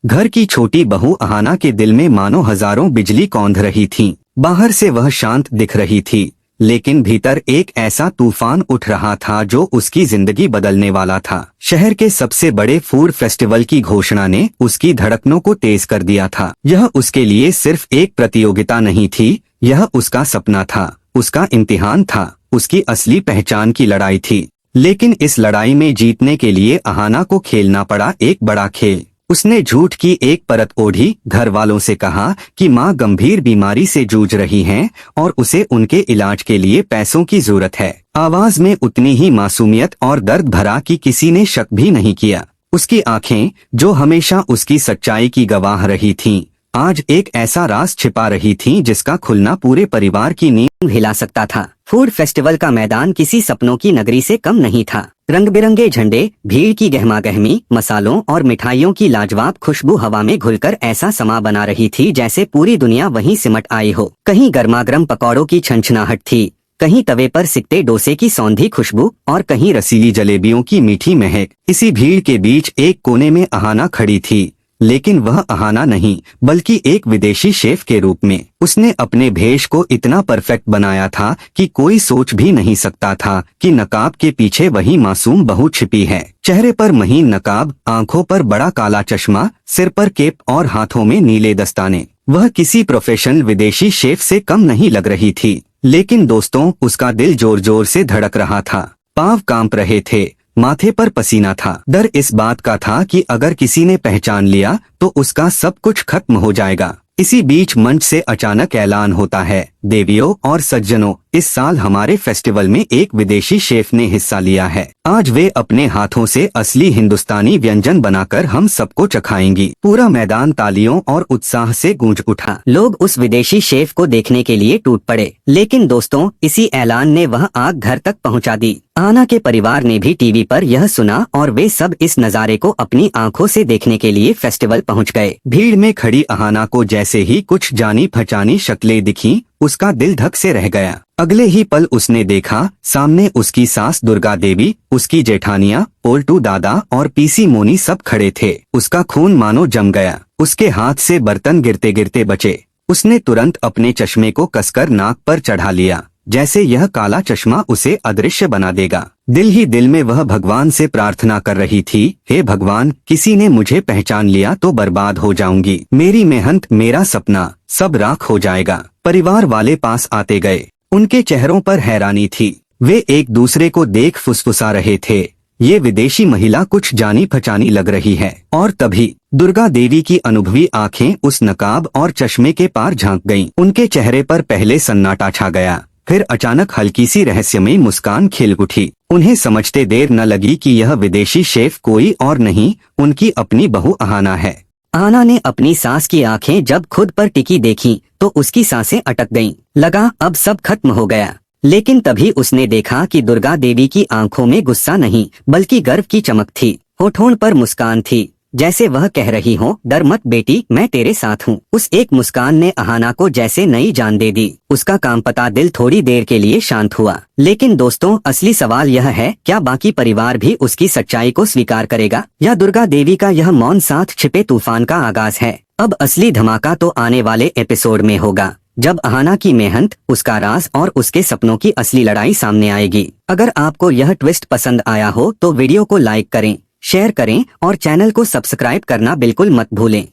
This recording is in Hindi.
घर की छोटी बहू अहाना के दिल में मानो हजारों बिजली कौंध रही थीं। बाहर से वह शांत दिख रही थी, लेकिन भीतर एक ऐसा तूफान उठ रहा था जो उसकी जिंदगी बदलने वाला था। शहर के सबसे बड़े फूड फेस्टिवल की घोषणा ने उसकी धड़कनों को तेज कर दिया था। यह उसके लिए सिर्फ एक प्रतियोगिता नहीं थी, यह उसका सपना था, उसका इम्तिहान था, उसकी असली पहचान की लड़ाई थी। लेकिन इस लड़ाई में जीतने के लिए अहाना को खेलना पड़ा एक बड़ा खेल। उसने झूठ की एक परत ओढ़ी, घर वालों से कहा कि माँ गंभीर बीमारी से जूझ रही हैं और उसे उनके इलाज के लिए पैसों की जरूरत है। आवाज में उतनी ही मासूमियत और दर्द भरा कि किसी ने शक भी नहीं किया। उसकी आंखें, जो हमेशा उसकी सच्चाई की गवाह रही थीं, आज एक ऐसा राज छिपा रही थीं जिसका खुलना पूरे परिवार की नींद हिला सकता था। फूड फेस्टिवल का मैदान किसी सपनों की नगरी से कम नहीं था। रंग बिरंगे झंडे, भीड़ की गहमागहमी, मसालों और मिठाइयों की लाजवाब खुशबू हवा में घुलकर ऐसा समा बना रही थी जैसे पूरी दुनिया वहीं सिमट आई हो। कहीं गर्मागर्म पकौड़ों की छनछनाहट थी, कहीं तवे पर सिकते डोसे की सौंधी खुशबू और कहीं रसीली जलेबियों की मीठी महक। इसी भीड़ के बीच एक कोने में अहाना खड़ी थी, लेकिन वह अहाना नहीं बल्कि एक विदेशी शेफ के रूप में। उसने अपने भेष को इतना परफेक्ट बनाया था कि कोई सोच भी नहीं सकता था कि नकाब के पीछे वही मासूम बहू छिपी है। चेहरे पर महीन नकाब, आंखों पर बड़ा काला चश्मा, सिर पर केप और हाथों में नीले दस्ताने। वह किसी प्रोफेशनल विदेशी शेफ से कम नहीं लग रही थी, लेकिन दोस्तों, उसका दिल जोर जोर से धड़क रहा था, पांव कांप रहे थे, माथे पर पसीना था। डर इस बात का था कि अगर किसी ने पहचान लिया तो उसका सब कुछ खत्म हो जाएगा। इसी बीच मंच से अचानक ऐलान होता है, देवियों और सज्जनों, इस साल हमारे फेस्टिवल में एक विदेशी शेफ ने हिस्सा लिया है। आज वे अपने हाथों से असली हिंदुस्तानी व्यंजन बनाकर हम सबको चखाएंगी। पूरा मैदान तालियों और उत्साह से गूंज उठा। लोग उस विदेशी शेफ को देखने के लिए टूट पड़े। लेकिन दोस्तों, इसी ऐलान ने वह आग घर तक पहुंचा दी। आना के परिवार ने भी टीवी पर यह सुना और वे सब इस नजारे को अपनी आंखों से देखने के लिए फेस्टिवल पहुंच गए। भीड़ में खड़ी अहाना को जैसे ही कुछ जानी पहचानी शक्लें दिखीं, उसका दिल धक से रह गया। अगले ही पल उसने देखा, सामने उसकी सास दुर्गा देवी, उसकी जेठानियां, पोल्टू दादा और पीसी मोनी सब खड़े थे। उसका खून मानो जम गया, उसके हाथ से बर्तन गिरते गिरते बचे। उसने तुरंत अपने चश्मे को कसकर नाक पर चढ़ा लिया, जैसे यह काला चश्मा उसे अदृश्य बना देगा। दिल ही दिल में वह भगवान से प्रार्थना कर रही थी, हे भगवान, किसी ने मुझे पहचान लिया तो बर्बाद हो जाऊंगी। मेरी मेहनत, मेरा सपना, सब राख हो जाएगा। परिवार वाले पास आते गए। उनके चेहरों पर हैरानी थी। वे एक दूसरे को देख फुसफुसा रहे थे, ये विदेशी महिला कुछ जानी पहचानी लग रही है। और तभी दुर्गा देवी की अनुभवी आंखें उस नकाब और चश्मे के पार झांक गईं। उनके चेहरे पर पहले सन्नाटा छा गया, फिर अचानक हल्की सी रहस्यमयी मुस्कान खिल उठी। उन्हें समझते देर न लगी कि यह विदेशी शेफ कोई और नहीं, उनकी अपनी बहू अहाना है। अहाना ने अपनी सास की आंखें जब खुद पर टिकी देखी तो उसकी सांसें अटक गईं। लगा अब सब खत्म हो गया। लेकिन तभी उसने देखा कि दुर्गा देवी की आंखों में गुस्सा नहीं बल्कि गर्व की चमक थी। होठों पर मुस्कान थी, जैसे वह कह रही हो, डर मत बेटी, मैं तेरे साथ हूँ। उस एक मुस्कान ने अहाना को जैसे नई जान दे दी। उसका कांपता दिल थोड़ी देर के लिए शांत हुआ। लेकिन दोस्तों, असली सवाल यह है, क्या बाकी परिवार भी उसकी सच्चाई को स्वीकार करेगा, या दुर्गा देवी का यह मौन साथ छिपे तूफान का आगाज है? अब असली धमाका तो आने वाले एपिसोड में होगा, जब अहाना की मेहनत, उसका राज और उसके सपनों की असली लड़ाई सामने आएगी। अगर आपको यह ट्विस्ट पसंद आया हो तो वीडियो को लाइक करें, शेयर करें और चैनल को सब्सक्राइब करना बिल्कुल मत भूलें।